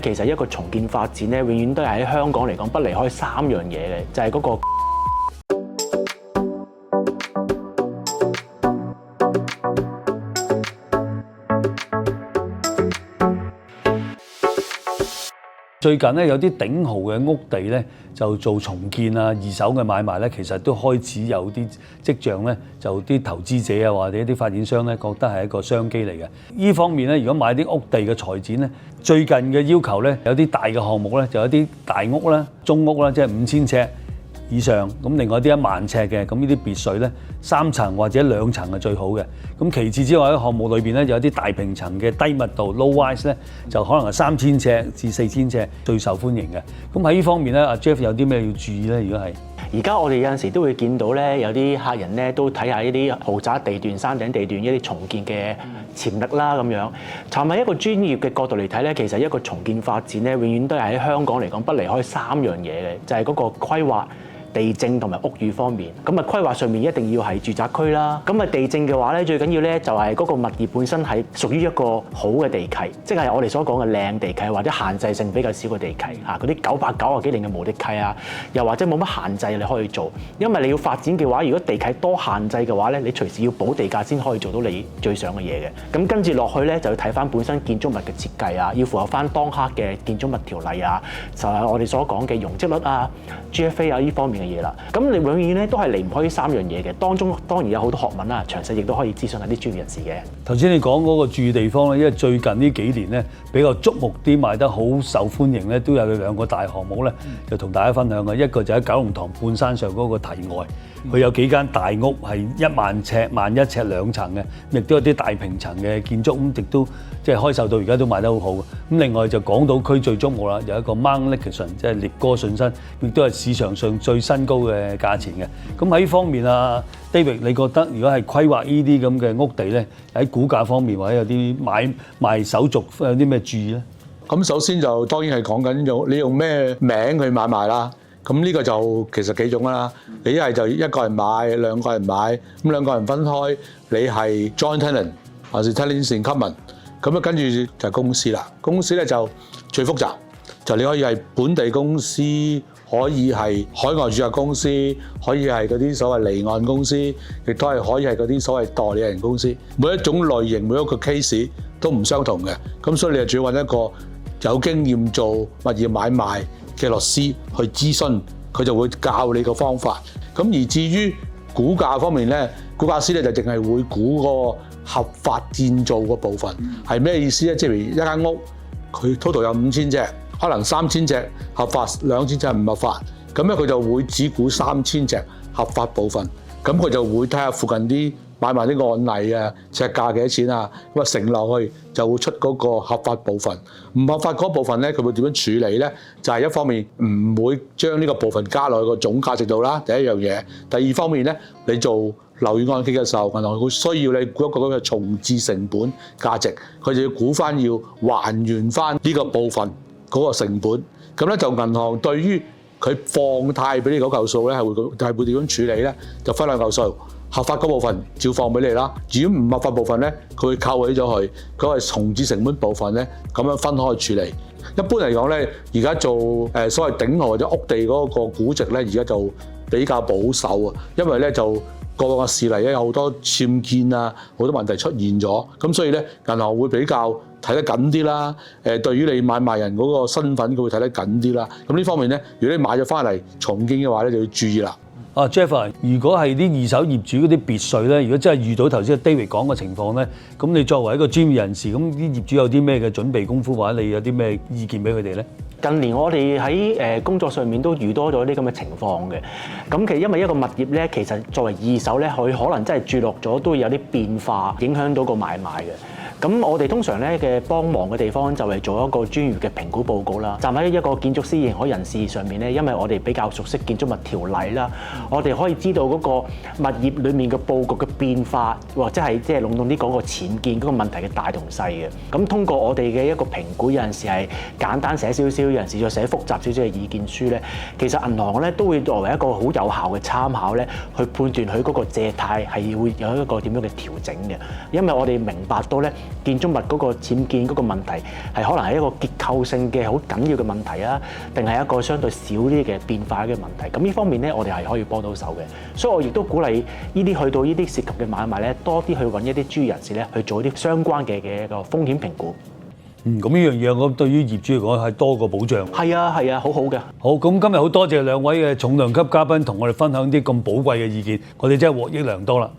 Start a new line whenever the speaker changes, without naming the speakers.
其實一個重建發展咧，永遠都係喺香港嚟講不離開三樣嘢嘅，就係嗰個。
最近咧有啲頂豪嘅屋地咧就做重建啊、二手嘅買賣咧，其實都開始有啲跡象咧，就啲投資者啊或者啲發展商咧覺得係一個商機嚟嘅。呢方面咧，如果買啲屋地嘅財展咧，最近嘅要求咧有啲大嘅項目咧，就有啲大屋啦、中屋啦，即係5000尺以上，咁另外啲10000尺嘅，咁呢啲別墅咧3層或者2層係最好嘅。咁其次之外喺項目裏邊咧，有啲大平層嘅低密度 low rise 咧，就可能係3000尺至4000尺最受歡迎嘅。咁喺呢方面咧，阿 Jeff 有啲咩要注意咧？如果係
而家我哋有陣時都會見到咧，有啲客人咧都睇下呢啲豪宅地段、山頂地段一啲重建嘅潛力啦咁樣。站喺一個專業嘅角度嚟睇咧，其實一個重建發展咧，永遠都係喺香港嚟講不離開三樣嘢嘅，就係嗰個規劃、地政同埋屋宇方面。咁啊規劃上面一定要係住宅區啦。咁啊地政嘅話咧，最緊要咧就係嗰個物業本身係屬於一個好嘅地契，即係我哋所講嘅靚地契或者限制性比較少嘅地契嚇，嗰啲990幾年嘅無敵契啊，又或者冇乜限制你可以做。因為你要發展嘅話，如果地契多限制嘅話咧，你隨時要補地價先可以做到你最想嘅嘢嘅。咁跟住落去咧，就要睇翻本身建築物嘅設計啊，要符合翻當刻嘅建築物條例啊，就係我哋所講嘅容積率啊、GFA 啊呢方面嘅嘢啦。咁你永遠咧都係離唔開呢三樣嘢嘅，當中當然有好多學問啦，詳細亦都可以諮詢下啲專業人士嘅。
頭先你講嗰個住地方咧，因為最近呢幾年咧比較矚目啲賣得好受歡迎咧，都有2個大項目咧，就同大家分享嘅。一個就喺九龍塘半山上嗰個堤外，佢有幾間大屋係10000尺、11000尺2層嘅，亦都有啲大平層嘅建築，咁亦都即係開售到而家都賣得好好嘅。咁另外就港島區最矚目啦，有一個 Mount Nicholson， 即係聶歌信新，亦都係市場上最新高嘅價錢嘅。咁喺呢方面啊 ，David， 你覺得如果係規劃呢啲咁嘅屋地咧，喺估價方面或者有啲買賣手續有啲咩注意咧？
咁首先就當然係講緊你用咩名去買賣啦。咁呢個就其實幾種啦。你一係就一個人買，2個人買，咁2個人分開，你係 joint tenant 還是 tenants in common？ 咁啊跟住就係公司啦。公司咧就最複雜，就你可以係本地公司，可以係海外註冊公司，可以係嗰啲所謂離岸公司，亦都係可以係嗰啲所謂代理人公司。每一種類型，每一個 case 都唔相同嘅。咁所以你就主要揾一個有經驗做物業買賣嘅律師去諮詢，佢就會教你個方法。咁而至於估價方面咧，估價師咧就淨係會估個合法建造個部分係咩意思咧？即係譬如一間屋，佢 total 有5000尺，可能3000尺合法，2000尺唔合法，咁咧佢就會只估3000尺合法部分。咁佢就會睇下附近啲買賣啲案例啊，尺價幾多錢啊，咁啊乘落去就會出嗰個合法部分。唔合法嗰部分咧，佢會點樣處理咧？就係一方面唔會將呢個部分加落去個總價值度啦，第一樣嘢。第二方面咧，你做樓宇按揭嘅時候，銀行會需要你估一個咁嘅重置成本價值，佢就要估翻要還原翻呢個部分嗰個成本。咁咧就銀行對於佢放貸俾你嗰嚿數咧，係會點樣處理咧？就分2嚿數，合法嗰部分照放俾你啦。如果唔合法部分咧，佢會扣起咗佢。嗰個重置成本部分咧，咁樣分開處理。一般嚟講咧，而家做所謂頂豪或者屋地嗰個估值咧，而家就比較保守啊，因為咧就過往嘅事例咧有好多僭建啊，好多問題出現咗，咁所以咧銀行會比較睇得緊啲啦。對於你買賣人嗰個身份，佢會睇得緊啲啦。咁呢方面咧，如果你買咗翻嚟重建嘅話咧，就要注意啦。
Jeff 啊，如果係啲二手業主嗰啲別墅咧，如果真係遇到頭先 David 講嘅情況咧，咁你作為一個專業人士，咁啲業主有啲咩嘅準備功夫，或者你有啲咩意見俾佢哋咧？
近年我哋喺工作上面都遇多咗啲咁嘅情況嘅。咁其實因為一個物業咧，其實作為二手咧，佢可能真係住落咗都會有啲變化，影響到個買賣嘅。咁我哋通常咧嘅幫忙嘅地方就係做一個專業嘅評估報告啦。站喺一個建築師認可人士上面咧，因為我哋比較熟悉建築物條例啦，我哋可以知道嗰個物業裡面嘅佈局嘅變化，或者係即係籠統啲講個僭建嗰個問題嘅大同細嘅。咁通過我哋嘅一個評估，有陣時係簡單寫少少，有陣時再寫複雜少少嘅意見書咧，其實銀行咧都會作為一個好有效嘅參考咧，去判斷佢嗰個借貸係會有一個點樣嘅調整嘅。因為我哋明白到咧，建築物嗰個僭建嗰個問題係可能係一個結構性嘅好緊要嘅問題啊，定係一個相對少啲嘅變化嘅問題？咁呢方面咧，我哋係可以幫到手嘅。所以我亦都鼓勵呢啲去到呢啲涉及嘅買賣咧，多啲去揾一啲專業人士咧去做一啲相關嘅一個風險評估。
咁呢樣嘢我對於業主嚟講係多個保障。
係啊，好好嘅。
好，咁今日好多謝兩位嘅重量級嘉賓同我哋分享啲咁寶貴嘅意見，我哋真係獲益良多啦。